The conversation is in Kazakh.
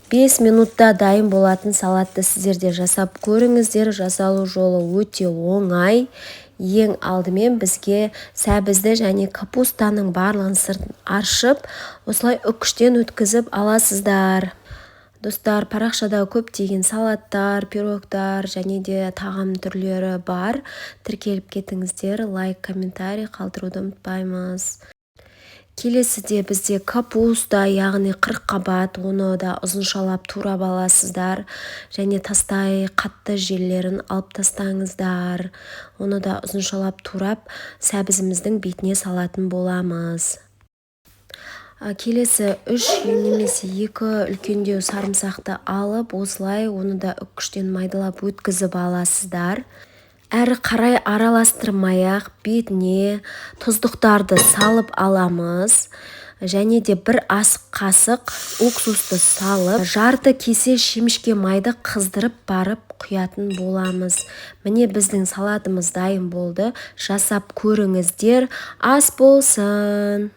5 минутта дайын болатын салатты сіздерде жасап көріңіздер. Жасалу жолы өте оңай. Ең алдымен бізге сәбізді және капустаның барлығын сыртын аршып, осылай үкіштен өткізіп аласыздар. Достар, парақшада көптеген салаттар, пирогтар және де тағам түрлері бар. Тіркеліп кетіңіздер, лайк, комментарий қалдыруды ұмытпаймыз. Келесіде бізде капуста, яғни 40 қабат, оны да ұзыншалап турап аласыздар. Және тастай қатты жерлерін алып тастаңыздар. Оны да ұзыншалап турап, сәбізіміздің бетіне салатын боламыз. Келесі 3 немесе 2 үлкендеу сарымсақты алып, осылай оны да үккіштен майдалап өткізіп аласыздар. Әрі қарай араластырмай-ақ бетіне тұздықтарды салып аламыз. Және де 1 ас қасық уксусты салып, жарты кесе шемішке майды қыздырып барып құятын боламыз. Міне біздің салатымыз дайын болды. Жасап көріңіздер. Ас болсын!